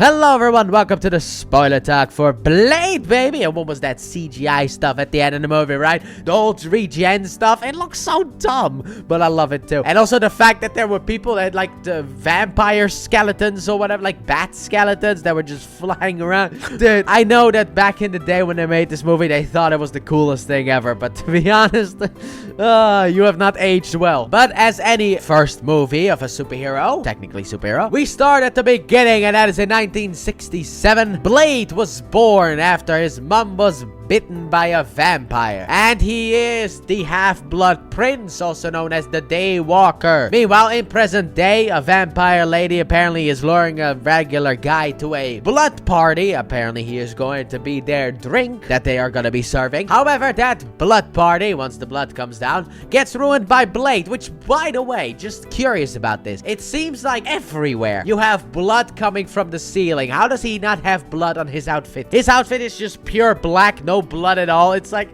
Hello everyone, welcome to the spoiler talk for Blade, baby. And what was that CGI stuff at the end of the movie, right? The old regen stuff. It looks so dumb, but I love it too. And also the fact that there were people that like the vampire skeletons or whatever, like bat skeletons that were just flying around. Dude, I know that back in the day when they made this movie, they thought it was the coolest thing ever. But to be honest, you have not aged well. But as any first movie of a superhero, technically superhero, we start at the beginning, and that is in 1967, Blade was born after his mom was bitten by a vampire. And he is the half-blood prince, also known as the Daywalker. Meanwhile, in present day, a vampire lady apparently is luring a regular guy to a blood party. Apparently, he is going to be their drink that they are going to be serving. However, that blood party, once the blood comes down, gets ruined by Blade, which, by the way, just curious about this. It seems like everywhere you have blood coming from the ceiling. How does he not have blood on his outfit? His outfit is just pure black, no blood at all. It's like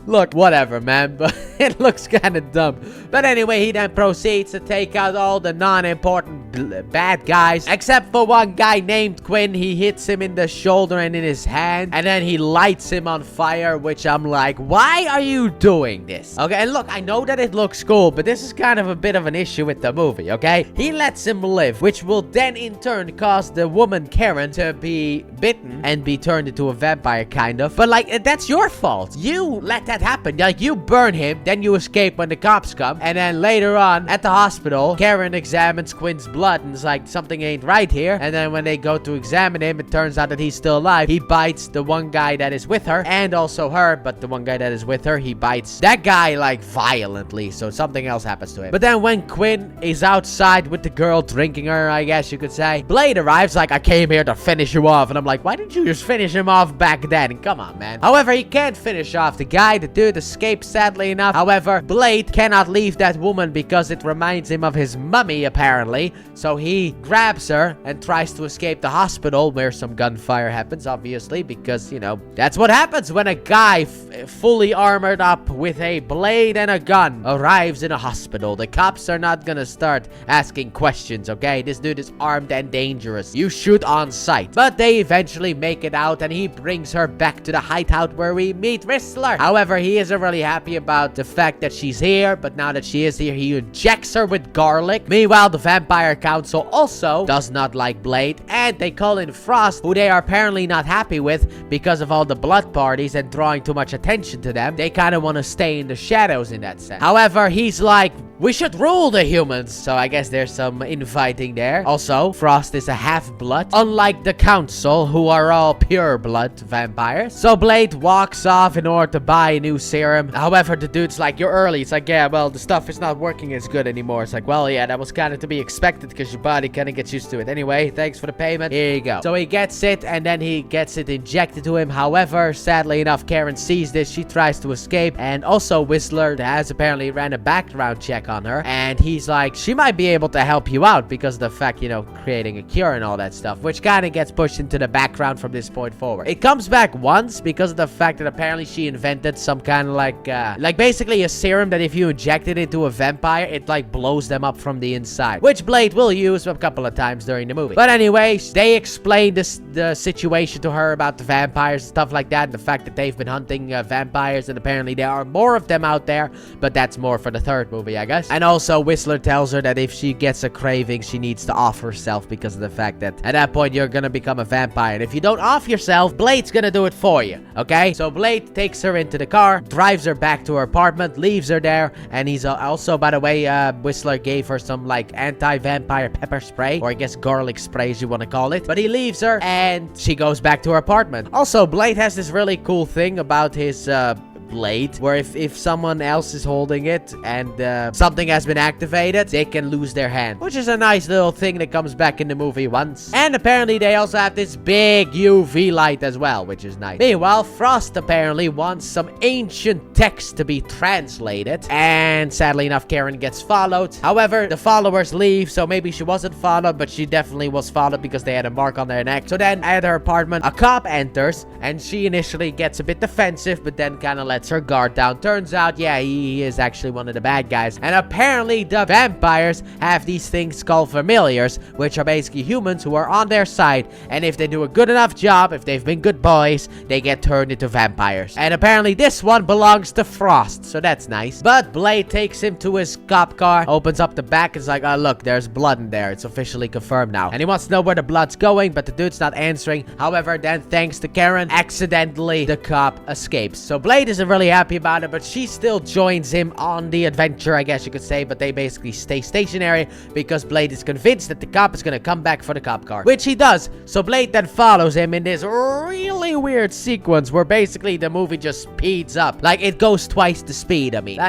look, whatever, man, but it looks kind of dumb. But anyway, he then proceeds to take out all the non-important bad guys, except for one guy named Quinn. He hits him in the shoulder and in his hand, and then he lights him on fire, which I'm like, why are you doing this? Okay, and look, I know that it looks cool, but this is kind of a bit of an issue with the movie, okay? He lets him live, which will then in turn cause the woman Karen to be bitten and be turned into a vampire, kind of. But like, that's your fault. You let that happen. Like, you burn him, then you escape when the cops come, and then later on at the hospital, Karen examines Quinn's blood and is like, something ain't right here. And then when they go to examine him, it turns out that he's still alive. He bites the one guy that is with her and also her, but the one guy that is with her, he bites that guy like violently, so something else happens to him. But then when Quinn is outside with the girl drinking her, I guess you could say, Blade arrives like, I came here to finish you off. And I'm like, why didn't you just finish him off back then? Come on, man. However, he can't finish off the guy. The dude escapes, sadly enough. However, Blade cannot leave that woman because it reminds him of his mummy, apparently. So he grabs her and tries to escape the hospital, where some gunfire happens, obviously, because, you know, that's what happens when a guy fully armored up with a blade and a gun arrives in a hospital. The cops are not gonna start asking questions, okay? This dude is armed and dangerous. You shoot on sight. But they eventually make it out, and he brings her back to the hideout where we meet Whistler. However, he isn't really happy about the fact that she's here, but now that she is here, he injects her with garlic. Meanwhile, the Vampire Council also does not like Blade, and they call in Frost, who they are apparently not happy with because of all the blood parties and drawing too much attention to them. They kind of want to stay in the shadows in that sense. However, he's like, we should rule the humans. So I guess there's some infighting there. Also, Frost is a half-blood, unlike the Council, who are all pure-blood vampires. So Blade walks off in order to buy a new serum. However, the dude's like, you're early. It's like, yeah, well, the stuff is not working as good anymore. It's like, well, yeah, that was kind of to be expected because your body kind of gets used to it. Anyway, thanks for the payment. Here you go. So he gets it, and then he gets it injected to him. However, sadly enough, Karen sees this. She tries to escape, and also Whistler has apparently ran a background check on her, and he's like, she might be able to help you out because of the fact, you know, creating a cure and all that stuff, which kind of gets pushed into the background from this point forward. It comes back once because of the fact that apparently she invented some kind of like basically a serum that if you inject it into a vampire, it like blows them up from the inside, which Blade will use a couple of times during the movie. But anyways, they explain the situation to her about the vampires and stuff like that, and the fact that they've been hunting vampires, and apparently there are more of them out there, but that's more for the third movie, I guess. And also, Whistler tells her that if she gets a craving, she needs to off herself because of the fact that at that point, you're gonna become a vampire. And if you don't off yourself, Blade's gonna do it for you, okay? So Blade takes her into the car, drives her back to her apartment, leaves her there, and he's also, by the way, Whistler gave her some, like, anti-vampire pepper spray, or I guess garlic spray, as you want to call it. But he leaves her, and she goes back to her apartment. Also, Blade has this really cool thing about his, blade, where if someone else is holding it and something has been activated, they can lose their hand, which is a nice little thing that comes back in the movie once. And apparently they also have this big UV light as well, which is nice. Meanwhile, Frost apparently wants some ancient text to be translated, and sadly enough, Karen gets followed. However, the followers leave, so maybe she wasn't followed, but she definitely was followed because they had a mark on their neck. So then at her apartment, a cop enters, and she initially gets a bit defensive, but then kind of lets her guard down. Turns out, yeah, he is actually one of the bad guys. And apparently the vampires have these things called familiars, which are basically humans who are on their side. And if they do a good enough job, if they've been good boys, they get turned into vampires. And apparently this one belongs to Frost, so that's nice. But Blade takes him to his cop car, opens up the back, and is like, oh, look, there's blood in there. It's officially confirmed now. And he wants to know where the blood's going, but the dude's not answering. However, then thanks to Karen, accidentally the cop escapes. So Blade isn't really happy about it, but she still joins him on the adventure, I guess you could say. But they basically stay stationary because Blade is convinced that the cop is gonna come back for the cop car, which he does. So Blade then follows him in this really weird sequence where basically the movie just speeds up. Like, it goes twice the speed, I mean.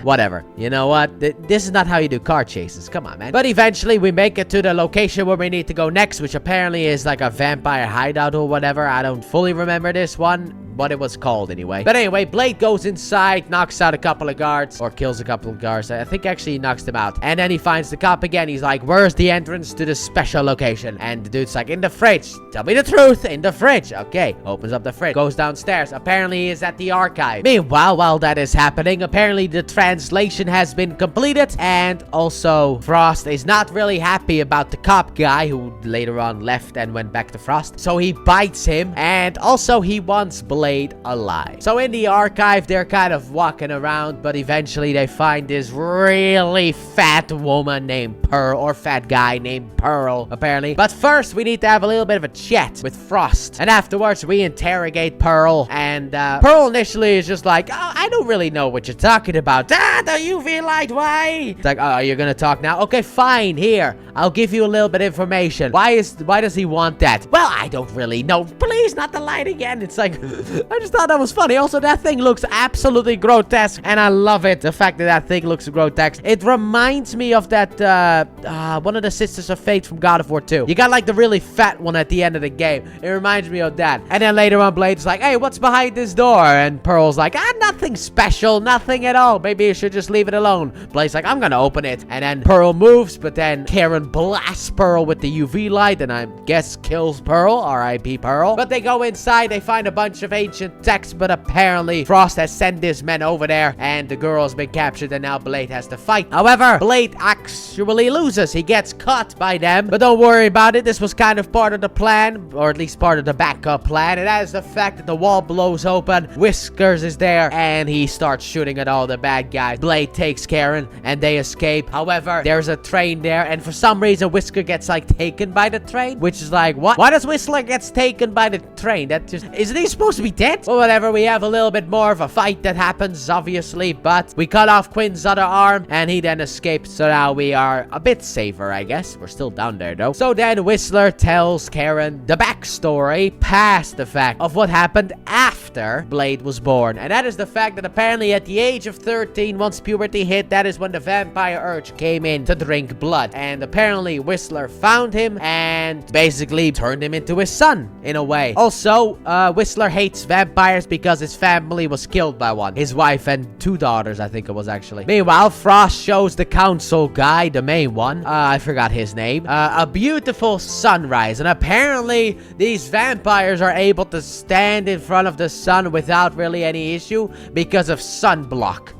Whatever. You know what? This is not how you do car chases. Come on, man. But eventually, we make it to the location where we need to go next, which apparently is like a vampire hideout or whatever. I don't fully remember this one, what it was called anyway. But anyway, Blade goes inside, knocks out a couple of guards, or kills a couple of guards. I think actually he knocks them out. And then he finds the cop again. He's like, where's the entrance to the special location? And the dude's like, in the fridge. Tell me the truth. In the fridge. Okay. Opens up the fridge. Goes downstairs. Apparently he is at the archive. Meanwhile, while that is happening, apparently the translation has been completed. And also, Frost is not really happy about the cop guy who later on left and went back to Frost. So he bites him. And also he wants Blade alive. So in the archive, they're kind of walking around, but eventually they find this really fat woman named Pearl, or fat guy named Pearl, apparently. But first, we need to have a little bit of a chat with Frost. And afterwards, we interrogate Pearl. And Pearl initially is just like, oh, I don't really know what you're talking about. The UV light, why? It's like, oh, you're gonna talk now? Okay, fine, here. I'll give you a little bit of information. Why does he want that? Well, I don't really know. Please, not the light again. It's like, I just thought that was funny. Also, that thing looks absolutely grotesque, and I love it. The fact that that thing looks grotesque. It reminds me of that, one of the Sisters of Fate from God of War 2. You got, like, the really fat one at the end of the game. It reminds me of that. And then later on, Blade's like, hey, what's behind this door? And Pearl's like, nothing special. Nothing at all. Maybe you should just leave it alone. Blade's like, I'm gonna open it. And then Pearl moves, but then Karen blasts Pearl with the UV light, and I guess kills Pearl. R.I.P. Pearl. But they go inside. They find a bunch of ancient texts, but apparently Frost has sent his men over there, and the girl's been captured, and now Blade has to fight. However, Blade actually loses. He gets caught by them, but don't worry about it. This was kind of part of the plan, or at least part of the backup plan. And that is the fact that the wall blows open, Whiskers is there, and he starts shooting at all the bad guys. Blade takes Karen, and they escape. However, there's a train there, and for some reason, Whisker gets, like, taken by the train, which is like, what? Why does Whistler gets taken by the train? That just, isn't he supposed to be dead? Well, whatever, we have a little bit more of a fight that happens, obviously, but we cut off Quinn's other arm, and he then escapes, so now we are a bit safer, I guess. We're still down there, though. So then Whistler tells Karen the backstory past the fact of what happened after Blade was born, and that is the fact that apparently at the age of 13, once puberty hit, that is when the vampire urge came in to drink blood, and apparently Whistler found him and basically turned him into his son, in a way. Also, Whistler hates vampires because his family was killed by one. His wife and 2 daughters, I think it was actually. Meanwhile, Frost shows the council guy, the main one, I forgot his name, a beautiful sunrise, and apparently these vampires are able to stand in front of the sun without really any issue because of sunblock.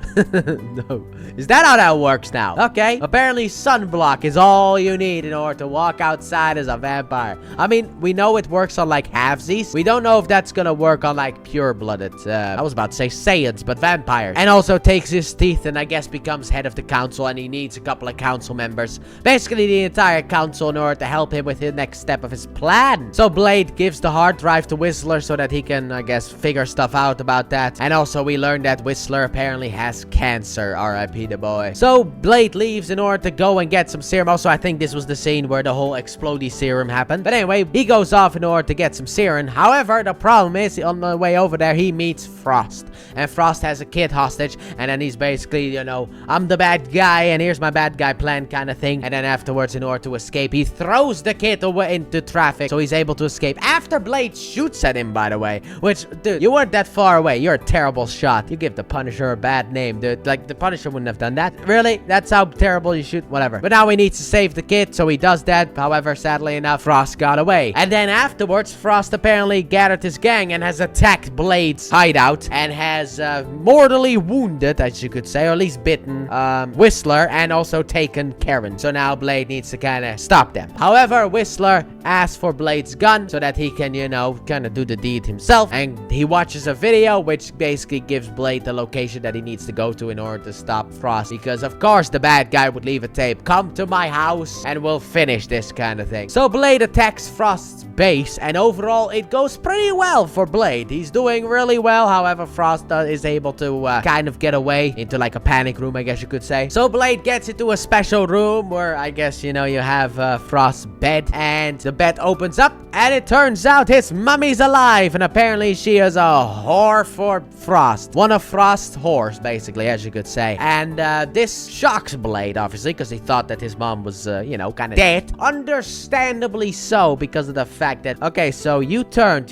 No. Is that how that works now? Okay. Apparently sunblock is all you need in order to walk outside as a vampire. I mean, we know it works on like halvesies. We don't know if that's gonna work on like pure-blooded, I was about to say Saiyans, but vampires. And also takes his teeth and I guess becomes head of the council, and he needs a couple of council members. Basically the entire council in order to help him with the next step of his plan. So Blade gives the hard drive to Whistler so that he can, I guess, figure stuff out about that. And also we learned that Whistler apparently has cancer. R.I.P. the boy. So Blade leaves in order to go and get some serum. Also, I think this was the scene where the whole explodey serum happened. But anyway, he goes off in order to get some serum. However, the problem is, on the way over there, he meets Frost. And Frost has a kid hostage. And then he's basically, you know, I'm the bad guy, and here's my bad guy plan kind of thing. And then afterwards, in order to escape, he throws the kid away into traffic. So he's able to escape. After Blade shoots at him, by the way. Which, dude, you weren't that far away. You're a terrible shot. You give the Punisher a bad name. game, dude. Like, the Punisher wouldn't have done that. Really? That's how terrible you shoot? Whatever. But now he needs to save the kid, so he does that. However, sadly enough, Frost got away. And then afterwards, Frost apparently gathered his gang and has attacked Blade's hideout and has mortally wounded, as you could say, or at least bitten Whistler and also taken Karen. So now Blade needs to kind of stop them. However, Whistler asks for Blade's gun so that he can, you know, kind of do the deed himself. And he watches a video which basically gives Blade the location that he needs to go to in order to stop Frost. Because, of course, the bad guy would leave a tape. Come to my house and we'll finish this kind of thing. So Blade attacks Frost's base, and overall it goes pretty well for Blade. He's doing really well. However, Frost is able to kind of get away into like a panic room, I guess you could say. So Blade gets into a special room where I guess, you know, you have Frost's bed, and the bed opens up and it turns out his mummy's alive, and apparently she is a whore for Frost. One of Frost's whores, basically, as you could say. And this shocks Blade, obviously, because he thought that his mom was, you know, kind of dead. Understandably so, because of the fact that, okay, so you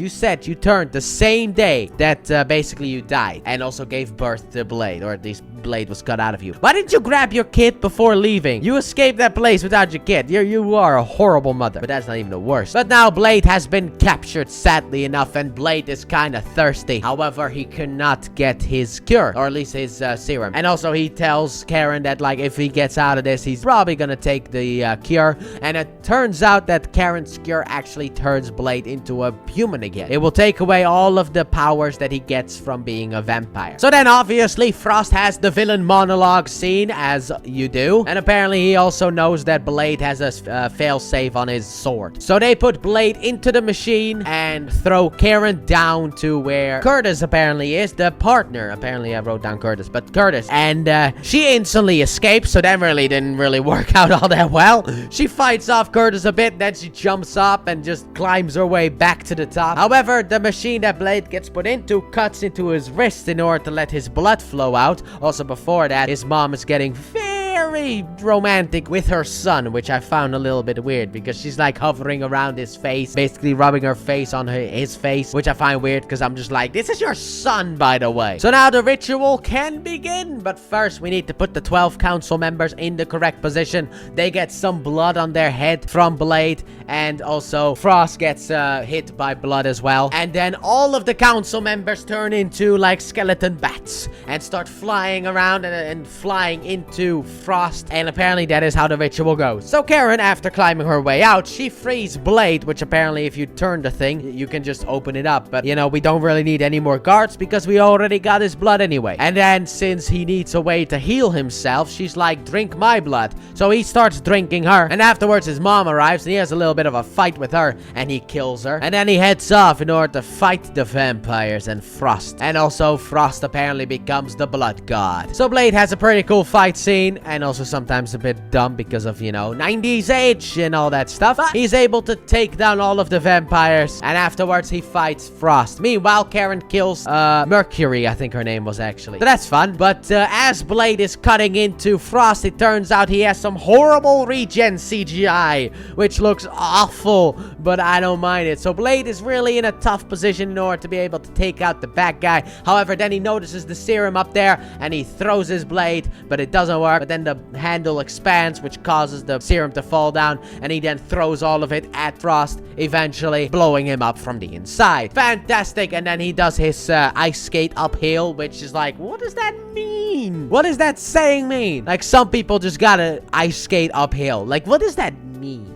said you turned the same day that basically you died, and also gave birth to Blade, or at least Blade was cut out of you. Why didn't you grab your kid before leaving? You escaped that place without your kid. You are a horrible mother. But that's not even the worst. But now Blade has been captured, sadly enough, and Blade is kind of thirsty. However, he cannot get his cure, or at least his serum. And also he tells Karen that, like, if he gets out of this, he's probably gonna take the cure. And it turns out that Karen's cure actually turns Blade into a human again. It will take away all of the powers that he gets from being a vampire. So then obviously Frost has the villain monologue scene, as you do. And apparently he also knows that Blade has a failsafe on his sword. So they put Blade into the machine and throw Karen down to where Curtis apparently is, the partner. Apparently I wrote down Curtis, but Curtis. And she instantly escapes, so that really didn't really work out all that well. She fights off Curtis a bit, then she jumps up and just climbs her way back to the top. However, the machine that Blade gets put into cuts into his wrist in order to let his blood flow out. Also, before that, his mom is getting very romantic with her son, which I found a little bit weird because she's like hovering around his face, basically rubbing her face on his face, which I find weird because I'm just like, this is your son, by the way. So now the ritual can begin, but first we need to put the 12 council members in the correct position. They get some blood on their head from Blade, and also Frost gets hit by blood as well. And then all of the council members turn into like skeleton bats and start flying around and flying into Frost, and apparently that is how the ritual goes. So Karen, after climbing her way out, she frees Blade, which apparently if you turn the thing, you can just open it up. But, you know, we don't really need any more guards because we already got his blood anyway. And then since he needs a way to heal himself, she's like, drink my blood. So he starts drinking her, and afterwards his mom arrives and he has a little bit of a fight with her and he kills her. And then he heads off in order to fight the vampires and Frost. And also Frost apparently becomes the blood god. So Blade has a pretty cool fight scene, and also sometimes a bit dumb because of, you know, 90s age and all that stuff. But he's able to take down all of the vampires, and afterwards he fights Frost. Meanwhile, Karen kills Mercury, I think her name was actually. So that's fun. But as Blade is cutting into Frost, it turns out he has some horrible regen CGI, which looks awful, but I don't mind it. So Blade is really in a tough position in order to be able to take out the bad guy. However, then he notices the serum up there and he throws his blade, but it doesn't work. But then the handle expands, which causes the serum to fall down, and he then throws all of it at Frost, eventually blowing him up from the inside. Fantastic. And then he does his ice skate uphill, which is like, what does that mean? What does that saying mean? Like, some people just gotta ice skate uphill. Like, what does that mean?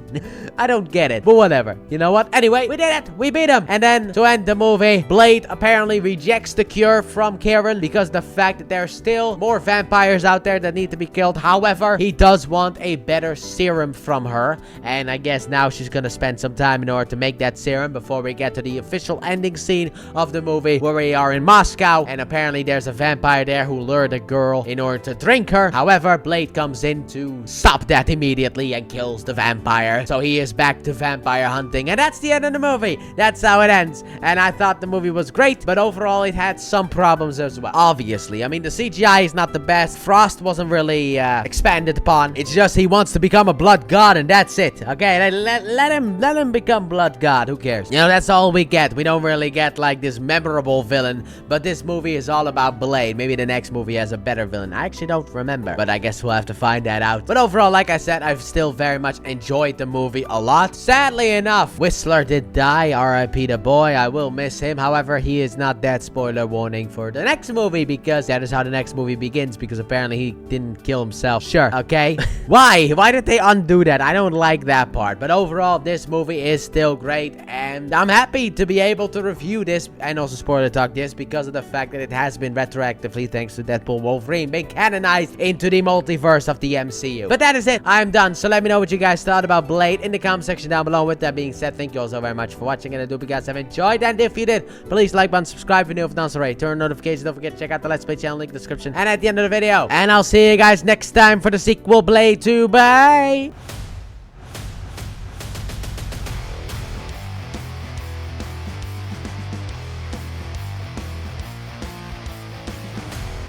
I don't get it, but whatever. You know what? Anyway, we did it. We beat him. And then to end the movie, Blade apparently rejects the cure from Karen because the fact that there's still more vampires out there that need to be killed. However, he does want a better serum from her, and I guess now she's gonna spend some time in order to make that serum before we get to the official ending scene of the movie where we are in Moscow, and apparently there's a vampire there who lured a girl in order to drink her. However, Blade comes in to stop that immediately and kills the vampire vampire. So he is back to vampire hunting. And that's the end of the movie. That's how it ends. And I thought the movie was great, but overall it had some problems as well. Obviously, I mean, the CGI is not the best. Frost wasn't really expanded upon. It's just he wants to become a blood god, and that's it. Okay, let him become blood god. Who cares? You know, that's all we get. We don't really get like this memorable villain, but this movie is all about Blade. Maybe the next movie has a better villain. I actually don't remember, but I guess we'll have to find that out. But overall, like I said, I've still very much enjoyed the movie a lot. Sadly enough, Whistler did die. R.I.P. the boy. I will miss him. However, he is not dead. Spoiler warning for the next movie, because that is how the next movie begins, because apparently he didn't kill himself. Sure, okay. Why did they undo that? I don't like that part. But overall, this movie is still great, and I'm happy to be able to review this and also spoiler talk this because of the fact that it has been retroactively, thanks to Deadpool Wolverine, being canonized into the multiverse of the MCU. But that is it. I'm done. So let me know what you guys thought about Blade in the comment section down below. With that being said, thank you all so very much for watching, and I do hope you guys have enjoyed. And if you did, please like button, subscribe if you're new, if not already, turn notifications, don't forget to check out the Let's Play channel link in the description and at the end of the video. And I'll see you guys next time for the sequel, Blade 2. Bye!